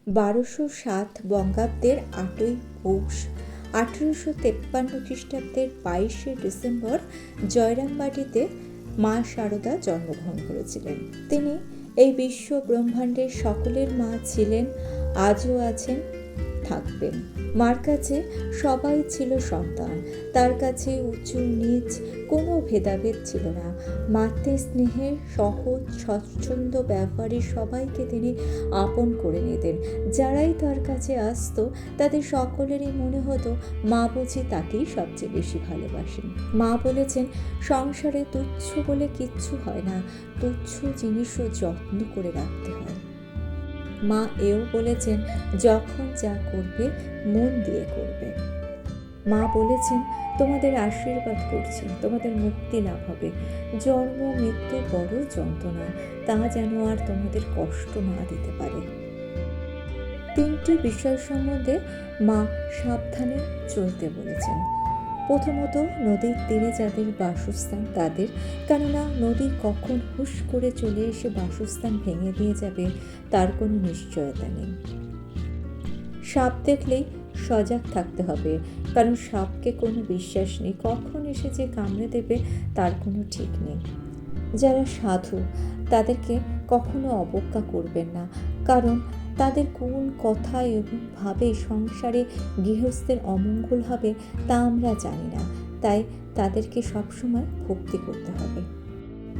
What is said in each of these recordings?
1207 বঙ্গাব্দের 8ই পৌষ, 1853 খ্রিস্টাব্দের 22শে ডিসেম্বর জয়রামবাটিতে মা শারদা জন্মগ্রহণ করেছিলেন। তিনি এই বিশ্ব ব্রহ্মাণ্ডের সকলের মা ছিলেন, আজও আছেন, থাকবেন। মার কাছে সবাই ছিল সন্তান, তার কাছে উঁচু নিচ কোনো ভেদাভেদ ছিল না। মাতৃ স্নেহের সহজ স্বচ্ছন্দ ব্যবহারে সবাইকে তিনি আপন করে নিতেন। যারাই তার কাছে আসতো তাদের সকলেরই মনে হতো মা বুঝি তাকেই সবচেয়ে বেশি ভালোবাসেন। মা বলেছেন, সংসারে তুচ্ছ বলে কিচ্ছু হয় না, তুচ্ছ জিনিসও যত্ন করে রাখতে হয়। মা এও বলেছেন, যখন যা করবে মন দিয়ে করবে। মা বলেছেন, তোমাদের আশীর্বাদ করছি, তোমাদের মুক্তি লাভ হবে। জন্ম মৃত্যু বড় যন্ত্রণা, তা যেন আর তোমাদের কষ্ট না দিতে পারে। 3টি বিষয় সম্বন্ধে মা সাবধানে চলতে বলেছেন। প্রথমত, নদীর তীরে যাদের বাসস্থান তাদের, কেননা নদী কখন হুশ করে চলে এসে বাসস্থান ভেঙে দিয়ে যাবে তার কোনো নিশ্চয়তা নেই। সাপ দেখলেই সজাগ থাকতে হবে, কারণ সাপকে কোনো বিশ্বাস নেই, কখন এসে যে কামড়ে দেবে তার কোনো ঠিক নেই। যারা সাধু তাদেরকে কখনো অবজ্ঞা করবেন না, কারণ তাদের কোন কথা এবং ভাবে সংসারে গৃহস্থের অমঙ্গল হবে তা আমরা জানি না, তাই তাদেরকে সবসময় ভক্তি করতে হবে।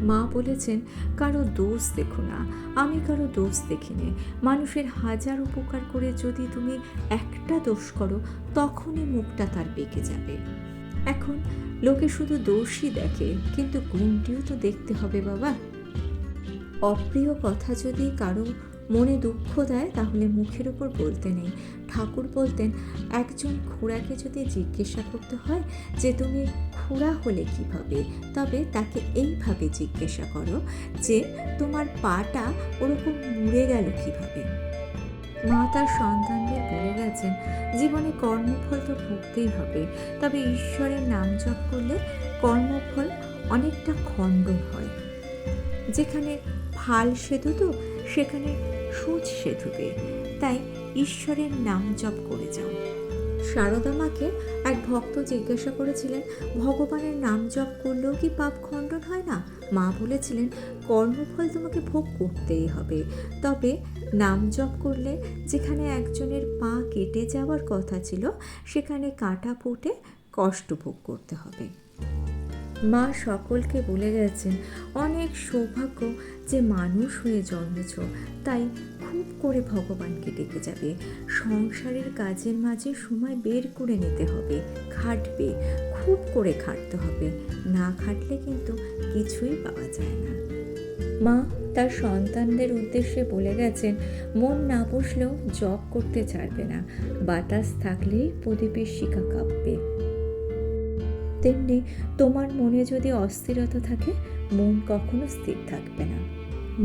মা বলেছেন, কারো দোষ দেখো না, আমি কারো দোষ দেখিনি। মানুষের হাজার উপকার করে যদি তুমি একটা দোষ করো তখনই মুখটা তার বেঁকে যাবে। এখন লোকে শুধু দোষই দেখে, কিন্তু গুণটিও তো দেখতে হবে বাবা। অপ্রিয় কথা যদি কারো মনে দুঃখ দেয় তাহলে মুখের উপর বলতে নেই। ঠাকুর বলতেন, একজন খুড়াকে যদি জিজ্ঞাসা করতে হয় যে তুমি খুড়া হলে কিভাবে, তবে তাকে এইভাবে জিজ্ঞাসা করো যে তোমার পাটা ওরকম মুড়ে গেল কিভাবে। মা তার সন্তানদের বলে গেছেন, জীবনে কর্মফল তো ভুগতেই হবে, তবে ঈশ্বরের নাম জপ করলে কর্মফল অনেকটা খণ্ডন হয়। যেখানে ফাল সেধু তো সেখানে সুচ সেধুবে, তাই ঈশ্বরের নাম জপ করে যাও। শারদা মাকে এক ভক্ত জিজ্ঞাসা করেছিলেন, ভগবানের নাম জপ করলেও কি পাপ খণ্ডন হয় না? মা বলেছিলেন, কর্মফল তোমাকে ভোগ করতেই হবে, তবে নাম জপ করলে যেখানে একজনের পা কেটে যাওয়ার কথা ছিল সেখানে কাঁটা পুঁতে কষ্ট ভোগ করতে হবে। মা সকলকে বলে গেছেন, অনেক সৌভাগ্য যে মানুষ হয়ে জন্মেছ, তাই খুব করে ভগবানকে ডেকে যাবে। সংসারের কাজের মাঝে সময় বের করে নিতে হবে, খাটবে, খুব করে খাটতে হবে, না খাটলে কিন্তু কিছুই পাওয়া যায় না। মা তার সন্তানদের উদ্দেশ্যে বলে গেছেন, মন না বসলেও জপ করতে ছাড়বে না, বাতাস থাকলেই প্রদীপের শিখা কাঁপবে। তেমনি তোমার মনে যদি অস্থিরতা থাকে মন কখনো স্থির থাকবে না।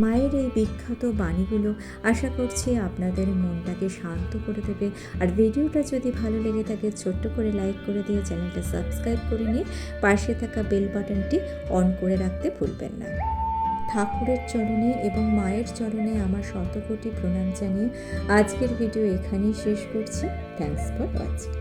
মায়ের এই বিখ্যাত বাণীগুলো আশা করছি আপনাদের মনটাকে শান্ত করে দেবে। আর ভিডিওটা যদি ভালো লেগে থাকে ছোট্ট করে লাইক করে দিয়ে চ্যানেলটা সাবস্ক্রাইব করে নিয়ে পাশে থাকা বেল বাটনটি অন করে রাখতে ভুলবেন না। ঠাকুরের চরণে এবং মায়ের চরণে আমার শতকোটি প্রণাম জানিয়ে আজকের ভিডিও এখানেই শেষ করছি। Thanks for watching.